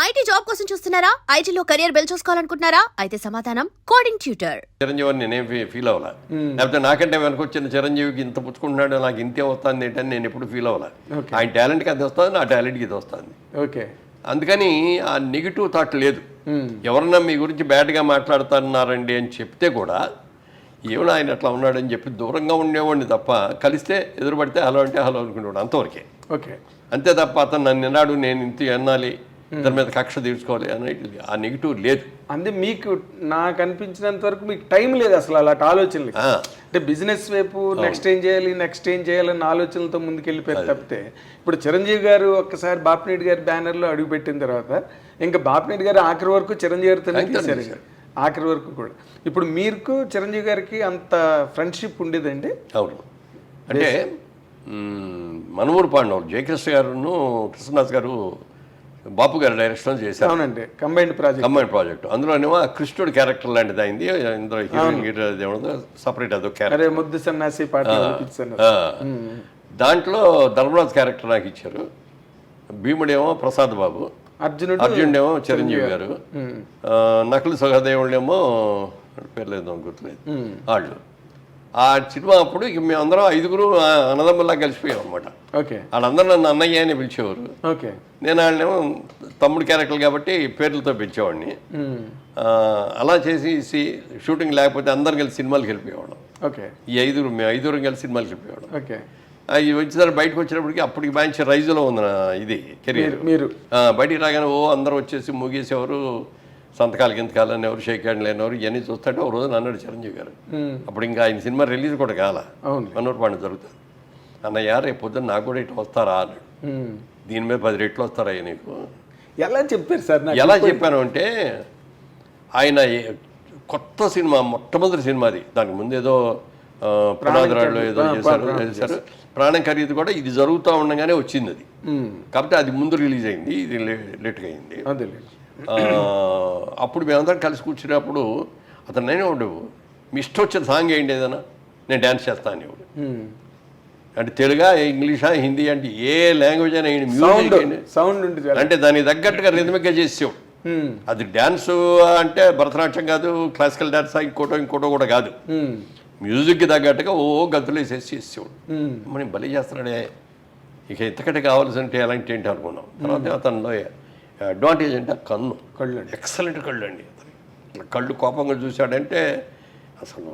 IT job కోసం చూస్తున్నారా? ఐటీలో కెరియర్ బిల్డ్ చూసుకోవాలనుకుంటున్నారా? అయితే సమాధానం కోడింగ్ ట్యూటర్. చిరంజీవి నేనేం ఫీల్ అవ్వాలా, లేకపోతే నాకంటే వెనకొచ్చిన చిరంజీవికి ఇంత పుచ్చుకుంటున్నాడు నాకు ఇంతే వస్తుంది ఏంటని నేను ఎప్పుడు ఫీల్ అవ్వాలా. ఆయన టాలెంట్కి అది వస్తుంది, నా టాలెంట్కి ఇది వస్తుంది. ఓకే, అందుకని ఆ నెగిటివ్ థాట్ లేదు. ఎవరన్నా మీ గురించి బ్యాడ్గా మాట్లాడుతున్నారండి అని చెప్తే కూడా ఏమైనా ఆయన అట్లా ఉన్నాడని చెప్పి దూరంగా ఉండేవాడిని తప్ప, కలిస్తే ఎదురుపడితే హలో అంటే హలో అనుకునేవాడు, అంతవరకే. ఓకే, అంతే తప్ప అతను నన్ను నిన్నాడు నేను ఇంత అనాలి, ఇతని మీద కక్ష తీర్చుకోవాలి అనేది ఆ నెగిటివ్ లేదు. అంటే మీకు నాకు అనిపించినంత వరకు మీకు టైం లేదు అసలు అలాంటి ఆలోచనలు. అంటే బిజినెస్ వైపు నెక్స్ట్ ఏం చేయాలన్న ఆలోచనలతో ముందుకెళ్ళిపోయారు తప్పితే, ఇప్పుడు చిరంజీవి గారు ఒక్కసారి బాపినేటి గారి బ్యానర్లో అడుగుపెట్టిన తర్వాత ఇంకా బాపినేటి గారు ఆఖరి వరకు చిరంజీవి గారితోనే తీశారు, ఆఖరి వరకు కూడా. ఇప్పుడు మీకు చిరంజీవి గారికి అంత ఫ్రెండ్షిప్ ఉండేదండి? అవును, అంటే మనమూరు పాండవులు జయకృష్ణ గారును కృష్ణదాస్ గారు బాపు గారు డైరెక్షన్ చేశారు. అవునండి, కంబైన్డ్ ప్రాజెక్ట్. అందులోనేమో కృష్ణుడు క్యారెక్టర్ లాంటిది అయింది. ఇందులో హీరోయిన్ సపరేట్ అదో క్యారెక్టర్, ముద్దు సన్నాసి పాట. దాంట్లో ధర్మరాజ్ క్యారెక్టర్ నాకు ఇచ్చారు. భీముడేమో ప్రసాద్ బాబు, అర్జునుడేమో చిరంజీవి గారు, నకులు సహదేవుళ్ళేమో పేరు లేదు గుర్తులేదు వాళ్ళు. ఆ సినిమా అప్పుడు ఇక మేమందరం 5గురు అన్నదమ్ముల్లా కలిసిపోయాం అనమాట. ఓకే, వాళ్ళందరూ నన్ను అన్నయ్య అని పిలిచేవారు. ఓకే, నేను వాళ్ళనేమో తమ్ముడు క్యారెక్టర్ కాబట్టి పేర్లతో పిలిచేవాడిని. అలా చేసి షూటింగ్ లేకపోతే అందరం కలిసి సినిమాలకు వెళ్ళిపోయేవాళ్ళం. ఓకే, ఈ మేము ఐదుగురం కలిసి సినిమాలకు వెళ్ళిపోయేవాళ్ళం. ఓకే, ఇవి వచ్చిన బయటకు వచ్చినప్పటికి అప్పటికి మంచి రైజులో ఉంది నా ఇది కెరీర్. మీరు బయటికి రాగానే అందరూ వచ్చేసి ముగేసేవారు, సంతకాలు గింతకాలు అనేవారు, షేక్ హ్యాండ్ లేనివారు, ఇవన్నీ చూస్తుంటే ఒక రోజు అన్నాడు చిరంజీవి గారు. అప్పుడు ఇంకా ఆయన సినిమా రిలీజ్ కూడా కాల, మనోరు పాండ జరుగుతుంది. అన్నయ్య రేపు పొద్దున్న నాకు కూడా ఇట్లా వస్తారా అన్నాడు. దీని మీద 10 రెట్లు వస్తారా నీకు? ఎలా చెప్పారు సార్? ఎలా చెప్పాను అంటే, ఆయన కొత్త సినిమా మొట్టమొదటి సినిమాది, దానికి ముందు ఏదో పునాదిరాళ్ళు ఏదో చేశారు. ప్రాణం ఖరీదు కూడా ఇది జరుగుతూ ఉండగానే వచ్చింది అది. కాబట్టి అది ముందు రిలీజ్ అయింది, ఇది లేట్గా అయింది. అప్పుడు మేమందరం కలిసి కూర్చున్నప్పుడు అతను నేనే ఉండవు, మీ ఇష్టం వచ్చిన సాంగ్ ఏంటి ఏదైనా నేను డ్యాన్స్ చేస్తాను అనేవాడు. అంటే తెలుగా, ఇంగ్లీషా, హిందీ అంటే ఏ లాంగ్వేజ్ అయినా మ్యూజిక్ సౌండ్ అంటే దానికి తగ్గట్టుగా రిథమిక్గా చేసేవాడు. అది డ్యాన్స్ అంటే భరతనాట్యం కాదు, క్లాసికల్ డ్యాన్స్ ఇంకోటో కూడా కాదు, మ్యూజిక్కి తగ్గట్టుగా గంతులు వేసేసి చేసేవాడు. మనం బలి చేస్తున్నాడే, ఇక ఇంతకంటే కావాల్సింటే ఎలాంటి ఏంటి అనుకున్నాం. తర్వాత అతనిలో అడ్వాంటేజ్ అంటే కళ్ళు ఎక్సలెంట్ కళ్ళు అండి. అతని కళ్ళు కోపంగా చూశాడంటే అసలు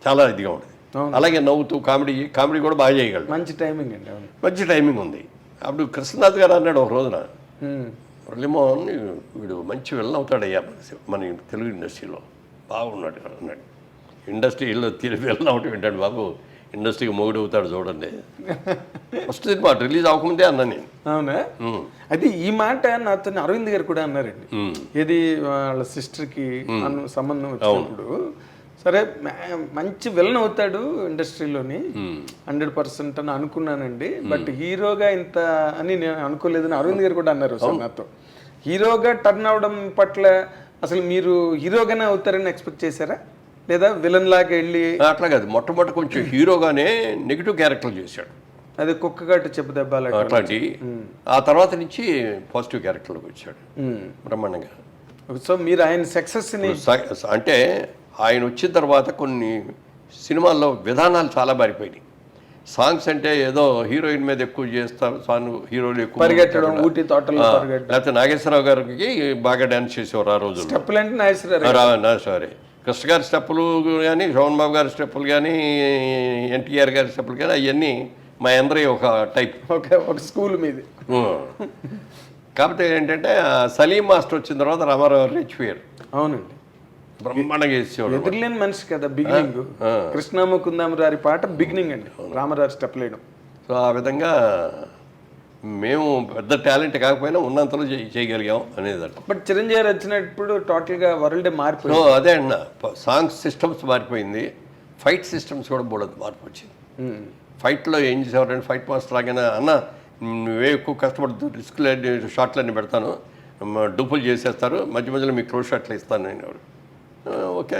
చాలా ఇదిగా ఉంటుంది. అలాగే నవ్వుతూ కామెడీ కూడా బాగా చేయగలడు. మంచి టైమింగ్ అండి, మంచి టైమింగ్ ఉంది. అప్పుడు కృష్ణనాథ్ గారు అన్నాడు ఒక రోజున, మురళీమోహన్ వీడు మంచి విలన్ అవుతాడయ్యా మన తెలుగు ఇండస్ట్రీలో, బాగున్నాడు అన్నాడు. ఇండస్ట్రీలో విలన్ అవటం ఏంటంటే బాబు, ఇండస్ట్రీకి మొగుడు అవుతాడు చూడండి. ఫస్ట్ సినిమా రిలీజ్ అవ్వకముందే అన్నా నేను. అవునా? అయితే ఈ మాట నాతో అరవింద్ గారు కూడా అన్నారండి. ఇది వాళ్ళ సిస్టర్కి సంబంధం వచ్చినప్పుడు, సరే మంచి విలన్ అవుతాడు ఇండస్ట్రీలోని 100% అని అనుకున్నానండి, బట్ హీరోగా ఇంత అని నేను అనుకోలేదని అరవింద్ గారు కూడా అన్నారు సార్ నాతో. హీరోగా టర్న్ అవడం పట్ల అసలు మీరు హీరోగానే అవుతారని ఎక్స్పెక్ట్ చేశారా, లేదా విలన్ లాగా వెళ్ళి? అట్లా కాదు, మొట్టమొదటి కొంచెం హీరోగానే నెగిటివ్ క్యారెక్టర్ చేశాడు. అదే కుక్కగట్టు చెప్పు దెబ్బలు అట్లాంటి. ఆ తర్వాత నుంచి పాజిటివ్ క్యారెక్టర్లోకి వచ్చాడు బ్రహ్మాండంగా. సో మీరు ఆయన సక్సెస్ని అంటే ఆయన వచ్చిన తర్వాత కొన్ని సినిమాల్లో విధానాలు చాలా మారిపోయినాయి. సాంగ్స్ అంటే ఏదో హీరోయిన్ మీద ఎక్కువ చేస్తారు, సాంగ్ హీరోలు ఎక్కువ పరిగెట్టడం, ఊటీ తోటలో లేకపోతే నాగేశ్వరరావు గారికి బాగా డాన్స్ చేసేవారు ఆ రోజు. స్టెప్పులు అంటే నాగేశ్వరరావు, కృష్ణ గారి స్టెప్పులు కానీ, శోభన్ బాబు గారి స్టెప్పులు కానీ, ఎన్టీఆర్ గారి స్టెప్పులు కానీ, అవన్నీ మా అందరి ఒక టైప్, ఒక స్కూల్ మీద. కాకపోతే ఏంటంటే సలీం మాస్టర్ వచ్చిన తర్వాత రామారావు గారు రెచ్చిపోయారు. అవునండి, బ్రహ్మాండంగా వేసేవాడు. ఎదురులేని మనిషి కదా బిగినింగ్. కృష్ణముకుందామరారి పాట బిగినింగ్ అండి, రామారావు స్టెప్ లేయడం. సో ఆ విధంగా మేము పెద్ద టాలెంట్ కాకపోయినా ఉన్నంతలో చేయగలిగాం అనేది. బట్ చిరంజీవి వచ్చినప్పుడు టోటల్గా వరల్డ్ మారిపోయింది. అదే అన్న, సాంగ్స్ సిస్టమ్స్ మారిపోయింది, ఫైట్ సిస్టమ్స్ కూడా బోడదు మార్పు వచ్చింది. ఫైట్లో ఏం చేసేవారంటే, ఫైట్ మాస్టర్ లాగానే అన్న నువ్వే ఎక్కువ కష్టపడుతూ రిస్క్లన్నీ షార్ట్లన్నీ పెడతాను, డూపులు చేసేస్తారు, మధ్య మధ్యలో మీకు క్లోజ్ షాట్లు ఇస్తాను నేను. ఓకే,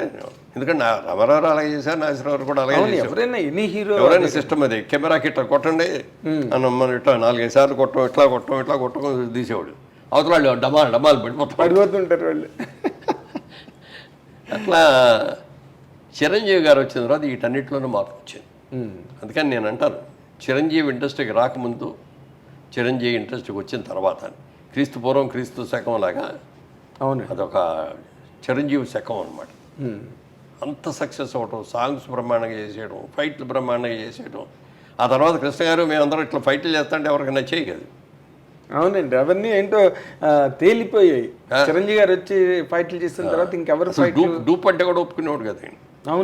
ఎందుకంటే రామారావు అలాగే చేశారు, నాగేశ్వరరావు కూడా అలాగే చేశారు. ఎవరైనా సిస్టమ్ అది, కెమెరాకి ఇట్లా కొట్టండి అన్న, మనం ఇట్లా 4-5 సార్లు ఇట్లా కొట్టం తీసేవాడు. అవతల వాళ్ళు డమాలు పడిపోతుంటారు వాళ్ళు. అట్లా చిరంజీవి గారు వచ్చిన తర్వాత వీటన్నిటిలోనూ మార్పు వచ్చింది. అందుకని నేను అంటాను, చిరంజీవి ఇండస్ట్రీకి రాకముందు, చిరంజీవి ఇండస్ట్రీకి వచ్చిన తర్వాత, క్రీస్తు పూర్వం క్రీస్తు శకం లాగా అవును, అదొక చిరంజీవి శకం అనమాట. అంత సక్సెస్ అవ్వటం, సాంగ్స్ బ్రహ్మాండంగా చేసేయడం, ఫైట్లు బ్రహ్మాండంగా చేసేయడం. ఆ తర్వాత కృష్ణ గారు మేమందరం ఇట్లా ఫైట్లు చేస్తుంటే ఎవరికి నచ్చేయి కదా. అవునండి, అవన్నీ ఏంటో తేలిపోయాయి. చిరంజీవి గారు వచ్చి ఫైట్లు చేసిన తర్వాత ఇంకెవరు డూప్ అంటే కూడా ఒప్పుకునేవాడు కదా.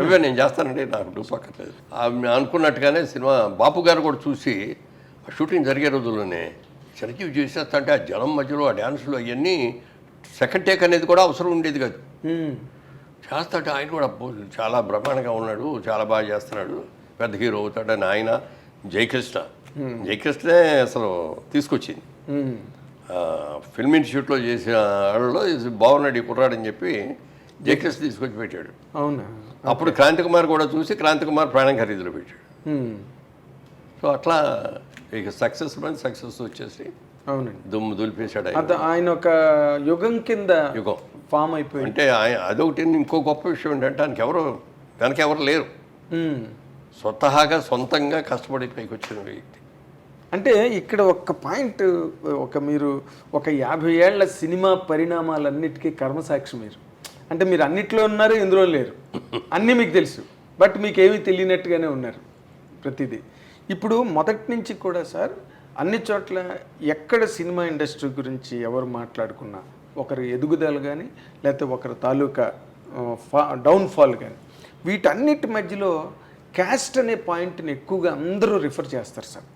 నువ్వే నేను చేస్తానండి, నాకు డూప్ అక్కర్లేదు అనుకున్నట్టుగానే సినిమా బాపు గారు కూడా చూసి షూటింగ్ జరిగే రోజుల్లోనే చిరంజీవి చేసేస్తా అంటే ఆ జనం మధ్యలో ఆ డ్యాన్సులు అవన్నీ సెకండ్ టేక్ అనేది కూడా అవసరం ఉండేది కాదు. చేస్తాడు ఆయన కూడా చాలా బ్రహ్మాండంగా ఉన్నాడు, చాలా బాగా చేస్తున్నాడు, పెద్ద హీరో అవుతాడని ఆయన జయకృష్ణే అసలు తీసుకొచ్చింది. ఫిల్మ్ ఇన్స్టిట్యూట్లో చేసిన వాళ్ళలో బాగున్నాడు ఈ కుర్రాడని చెప్పి జయకృష్ణ తీసుకొచ్చి పెట్టాడు. అవునా? అప్పుడు క్రాంతి కుమార్ కూడా చూసి క్రాంతి కుమార్ ప్రాణం ఖరీదులో పెట్టాడు. సో అట్లా ఇక సక్సెస్ వచ్చేసి అవునండి దుమ్ము దులిపేశాడు. ఆయన ఒక యుగం కింద ఫామ్ అయిపోయి. అంటే అదొకటి. ఇంకో గొప్ప విషయం ఏంటంటే ఆయనకి వెనక ఎవరు లేరు, సొంతంగా కష్టపడి పైకి వచ్చిన వ్యక్తి. అంటే ఇక్కడ ఒక్క పాయింట్, మీరు ఒక 50 ఏళ్ల సినిమా పరిణామాలన్నిటికీ కర్మసాక్షి మీరు. అంటే మీరు అన్నిట్లో ఉన్నారు, ఇందులో లేరు, అన్నీ మీకు తెలుసు, బట్ మీకేమీ తెలియనట్టుగానే ఉన్నారు ప్రతిదీ. ఇప్పుడు మొదటి నుంచి కూడా సార్ అన్ని చోట్ల ఎక్కడ సినిమా ఇండస్ట్రీ గురించి ఎవరు మాట్లాడుకున్నా, ఒకరి ఎదుగుదల కానీ లేకపోతే ఒకరి తాలూకా డౌన్ఫాల్ కానీ, వీటన్నిటి మధ్యలో క్యాస్ట్ అనే పాయింట్ని ఎక్కువగా అందరూ రిఫర్ చేస్తారు సార్.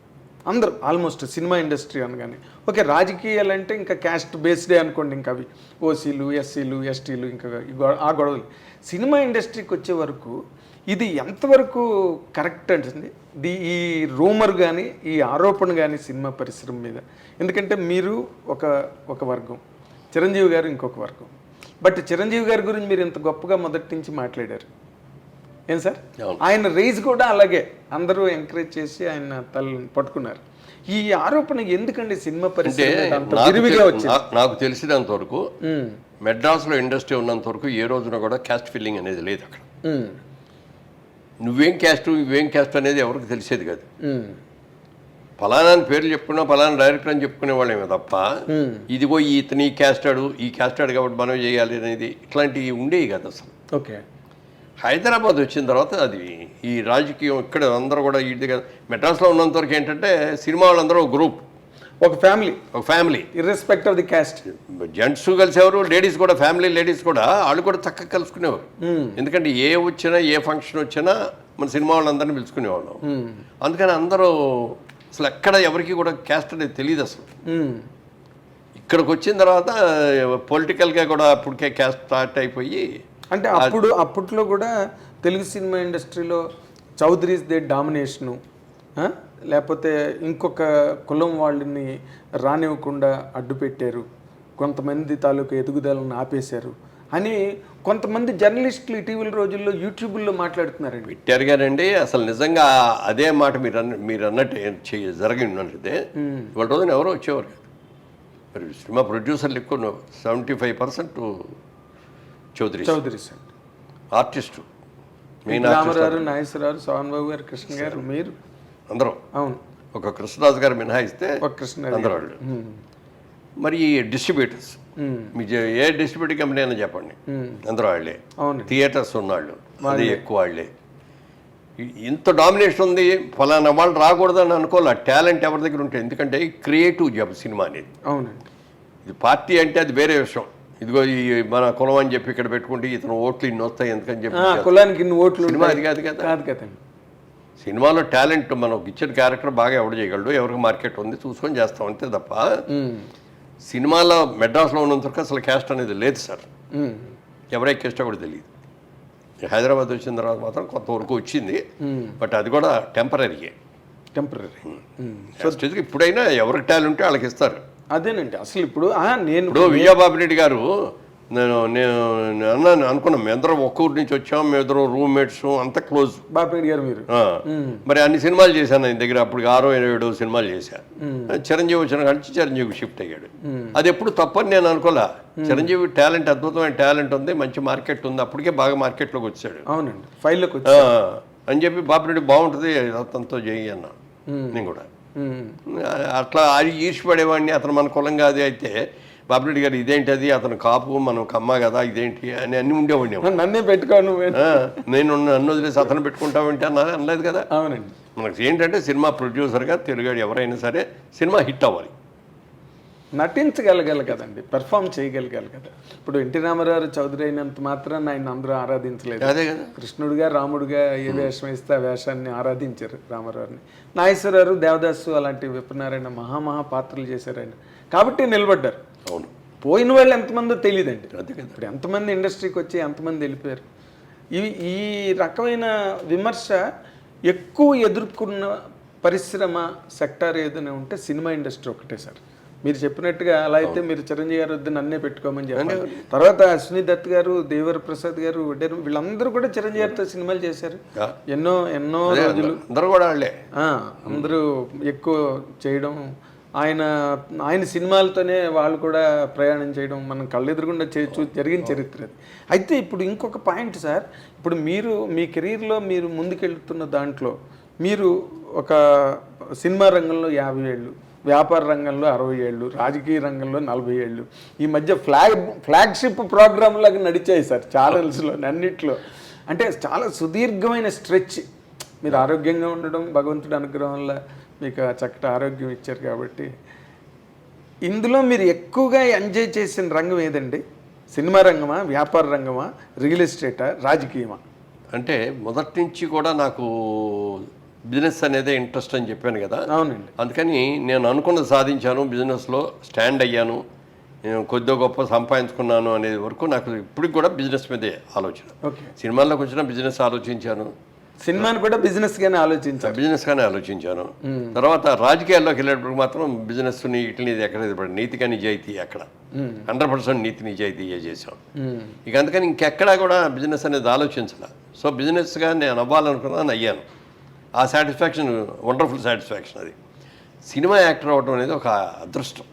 అందరూ ఆల్మోస్ట్ సినిమా ఇండస్ట్రీ అనగానే ఓకే, రాజకీయాలు అంటే ఇంకా క్యాస్ట్ బేస్డే అనుకోండి, ఇంకా అవి ఓసీలు, ఎస్సీలు, ఎస్టీలు, ఇంకా ఆ గొడవలు. సినిమా ఇండస్ట్రీకి వచ్చే వరకు ఇది ఎంతవరకు కరెక్ట్ అంటుంది ఈ రూమర్ కానీ ఈ ఆరోపణ కానీ సినిమా పరిశ్రమ మీద? ఎందుకంటే మీరు ఒక వర్గం, చిరంజీవి గారు ఇంకొక వర్గం. బట్ చిరంజీవి గారి గురించి మీరు ఇంత గొప్పగా మొదటి నుంచి మాట్లాడారు, ఏం సార్? ఆయన రేజ్ కూడా అలాగే అందరూ ఎంకరేజ్ చేసి ఆయన తలని పట్టుకున్నారు. ఈ ఆరోపణ ఎందుకండి సినిమా పరిస్థితి? నాకు తెలిసినంత వరకు మెడ్రాస్లో ఇండస్ట్రీ ఉన్నంత వరకు ఏ రోజున కూడా క్యాస్ట్ ఫీలింగ్ అనేది లేదు అక్కడ. నువ్వేం క్యాస్ట్ అనేది ఎవరికి తెలిసేది కాదు. ఫలానా పేర్లు చెప్పుకున్నా ఫలానా డైరెక్టర్ అని చెప్పుకునే వాళ్ళేమే తప్ప ఇదిగో ఇతని ఈ క్యాస్టాడు కాబట్టి మనం చేయాలి అనేది ఇట్లాంటివి ఉండేవి కదా అసలు. ఓకే, హైదరాబాద్ వచ్చిన తర్వాత అది ఈ రాజకీయం ఇక్కడ అందరూ కూడా ఇది కదా. మెడ్రాస్లో ఉన్నంత వరకు ఏంటంటే సినిమా వాళ్ళందరూ ఒక గ్రూప్, ఒక family irrespective of the caste. Gents కలిసేవారు, లేడీస్ కూడా, ఫ్యామిలీ లేడీస్ కూడా వాళ్ళు కూడా చక్కగా కలుసుకునేవారు. ఎందుకంటే ఏ ఫంక్షన్ వచ్చినా మన సినిమా వాళ్ళందరినీ పిలుచుకునేవాళ్ళం. అందుకని అందరూ అసలు ఎక్కడ ఎవరికి కూడా క్యాస్ట్ అనేది తెలియదు అసలు. ఇక్కడికి వచ్చిన తర్వాత పొలిటికల్గా కూడా అప్పటికే క్యాస్ట్ స్టార్ట్ అయిపోయి, అంటే అప్పట్లో కూడా తెలుగు సినిమా ఇండస్ట్రీలో చౌదరీస్ దే డామినేషను, లేకపోతే ఇంకొక కులం వాళ్ళని రానివ్వకుండా అడ్డు పెట్టారు, కొంతమంది తాలూకు ఎదుగుదలను ఆపేశారు అని కొంతమంది జర్నలిస్టులు ఇటీవల రోజుల్లో యూట్యూబ్లో మాట్లాడుతున్నారండి. పెట్టారు గానండి. అసలు నిజంగా అదే మాట మీరు అన్నట్టు జరిగినట్లయితే ఇవాళ రోజున ఎవరో వచ్చేవారు కాదు. మరి సినిమా ప్రొడ్యూసర్లు ఎక్కువ 75% చౌదరీస్ ఆర్టిస్టు, మెయిన్ రామారావు, నాగేశ్వరరావు, సోహన్ బాబు గారు, కృష్ణ గారు, మీరు అందరూ. అవును, ఒక కృష్ణరాజు గారు మినహాయిస్తే అందరూ వాళ్ళు. మరి డిస్ట్రిబ్యూటర్స్, మీ ఏ డిస్ట్రిబ్యూటర్ కంపెనీ అయినా చెప్పండి, అందరూ వాళ్ళే. థియేటర్స్ ఉన్నాళ్ళు, అది ఎక్కువ వాళ్ళే. ఇంత డామినేషన్ ఉంది, ఫలానా వాళ్ళు రాకూడదని అనుకోవాలి. టాలెంట్ ఎవరి దగ్గర ఉంటుంది, ఎందుకంటే క్రియేటివ్ జాబ్ సినిమా అనేది. అవునండి. ఇది పార్టీ అంటే అది వేరే విషయం. ఇదిగో ఈ మన కులం అని చెప్పి ఇక్కడ పెట్టుకుంటే ఇతను ఓట్లు ఇన్ని వస్తాయి ఎందుకని చెప్పి కులానికి ఇన్ని ఓట్లు, సినిమా అది కాదు కదా. సినిమాలో టాలెంట్ మనం ఇచ్చిన క్యారెక్టర్ బాగా ఎవడు చేయగలడు, ఎవరికి మార్కెట్ ఉంది చూసుకొని చేస్తాం అంతే తప్ప సినిమాలో మెడ్రాస్లో ఉన్నంత వరకు అసలు క్యాస్ట్ అనేది లేదు సార్. ఎవరే క్యాస్టో కూడా తెలియదు. హైదరాబాద్ వచ్చిన తర్వాత మాత్రం కొంతవరకు వచ్చింది, బట్ అది కూడా టెంపరీ. ఇప్పుడైనా ఎవరికి టాలెంట్ వాళ్ళకి ఇస్తారు. అదేనండి అసలు ఇప్పుడు విజయబాబు రెడ్డి గారు నేను అన్నాను అనుకున్నాం మేము అందరం ఒక్క ఊరి నుంచి వచ్చాం, మేము ఇద్దరు రూమ్మేట్స్ అంత క్లోజ్. బాపిరెడ్డి గారు మీరు మరి అన్ని సినిమాలు చేశాను ఆయన దగ్గర. అప్పుడు 6-7 సినిమాలు చేశాను. చిరంజీవి వచ్చిన కానీ చిరంజీవికి షిఫ్ట్ అయ్యాడు. అది ఎప్పుడు తప్పని నేను అనుకోలే. చిరంజీవి టాలెంట్, అద్భుతమైన టాలెంట్ ఉంది, మంచి మార్కెట్ ఉంది, అప్పటికే బాగా మార్కెట్లోకి వచ్చాడు. అవునండి, ఫైల్లోకి అని చెప్పి బాపిరెడ్డి బాగుంటుంది అతనితో చేయి అన్నా. నేను కూడా అట్లా ఈర్ష్పడేవాడిని. అతను మన కులంగా అది అయితే బాపిరెడ్డి గారు ఇదేంటి అది, అతను కాపు మనం కమ్మ కదా ఇదేంటి అని అన్ని ఉండేవాడిని. నన్నే పెట్టుకోను, నేను నన్ను వదిలేసి అతను పెట్టుకుంటామంటే అనలేదు కదా. అవునండి. మనకి ఏంటంటే సినిమా ప్రొడ్యూసర్గా తెలుగాడు ఎవరైనా సరే సినిమా హిట్ అవ్వాలి, నటించగలగాలి కదండి, పెర్ఫామ్ చేయగలగాలి కదా. ఇప్పుడు ఎన్టీ రామారావు చౌదరి అయినంత మాత్రాన్ని ఆయన అందరూ ఆరాధించలేదు. అదే కదా, కృష్ణుడిగా రాముడిగా ఏ వేషం వేస్తే ఆ వేషాన్ని ఆరాధించారు రామారావుని. నాగేశ్వరరావు, దేవదాసు అలాంటి విప్రనారాయణ మహా పాత్రలు చేశారు ఆయన, కాబట్టి నిలబడ్డారు. అవును, పోయిన వాళ్ళు ఎంతమందో తెలియదండి. అదే కదా, ఇప్పుడు ఎంతమంది ఇండస్ట్రీకి వచ్చి ఎంతమంది వెళ్ళిపోయారు. ఈ రకమైన విమర్శ ఎక్కువ ఎదుర్కొన్న పరిశ్రమ సెక్టార్ ఏదైనా ఉంటే సినిమా ఇండస్ట్రీ ఒకటే సార్. మీరు చెప్పినట్టుగా అలా అయితే మీరు చిరంజీవి గారు వద్ద నన్నే పెట్టుకోమని చెప్పారు. తర్వాత అశ్విని దత్ గారు, దేవర ప్రసాద్ గారు, వీళ్ళందరూ కూడా చిరంజీవి గారితో సినిమాలు చేశారు. ఎన్నో రోజులు అందరూ కూడా వాళ్ళే, అందరూ ఎక్కువ చేయడం, ఆయన సినిమాలతోనే వాళ్ళు కూడా ప్రయాణం చేయడం మనం కళ్ళెదురుగుండా జరిగిన చరిత్ర అది. అయితే ఇప్పుడు ఇంకొక పాయింట్ సార్, ఇప్పుడు మీరు మీ కెరీర్లో మీరు ముందుకెళ్తున్న దాంట్లో మీరు ఒక సినిమా రంగంలో 50 ఏళ్ళు, వ్యాపార రంగంలో 60 ఏళ్ళు, రాజకీయ రంగంలో 40 ఏళ్ళు, ఈ మధ్య ఫ్లాగ్షిప్ ప్రోగ్రామ్ లాగా నడిచాయి సార్ ఛానల్స్లో అన్నిట్లో. అంటే చాలా సుదీర్ఘమైన స్ట్రెచ్. మీరు ఆరోగ్యంగా ఉండడం భగవంతుడి అనుగ్రహం వల్ల మీకు చక్కటి ఆరోగ్యం ఇచ్చారు కాబట్టి, ఇందులో మీరు ఎక్కువగా ఎంజాయ్ చేసిన రంగం ఏదండి? సినిమా రంగమా, వ్యాపార రంగమా, రియల్ ఎస్టేటా, రాజకీయమా? అంటే మొదటి నుంచి కూడా నాకు బిజినెస్ అనేదే ఇంట్రెస్ట్ అని చెప్పాను కదా. అవునండి. అందుకని నేను అనుకున్నది సాధించాను, బిజినెస్లో స్టాండ్ అయ్యాను, నేను కొద్దిగా గొప్ప సంపాదించుకున్నాను అనేది వరకు నాకు ఇప్పటికి కూడా బిజినెస్ మీదే ఆలోచన. సినిమాల్లోకి వచ్చిన బిజినెస్ ఆలోచించాను, సినిమాని కూడా బిజినెస్గానే ఆలోచించాను, బిజినెస్గానే ఆలోచించాను. తర్వాత రాజకీయాల్లోకి వెళ్ళేటప్పుడు మాత్రం బిజినెస్ని ఇట్లని ఎక్కడ నీతిగా నిజాయితీ అక్కడ 100% నీతి నిజాయితీ చేసాం. ఇక అందుకని ఇంకెక్కడా కూడా బిజినెస్ అనేది ఆలోచించాల. సో బిజినెస్గా నేను అవ్వాలనుకున్నాను, అయ్యాను. ఆ సాటిస్ఫాక్షన్ వండర్ఫుల్ సాటిస్ఫాక్షన్. అది సినిమా యాక్టర్ అవ్వడం అనేది ఒక అదృష్టం.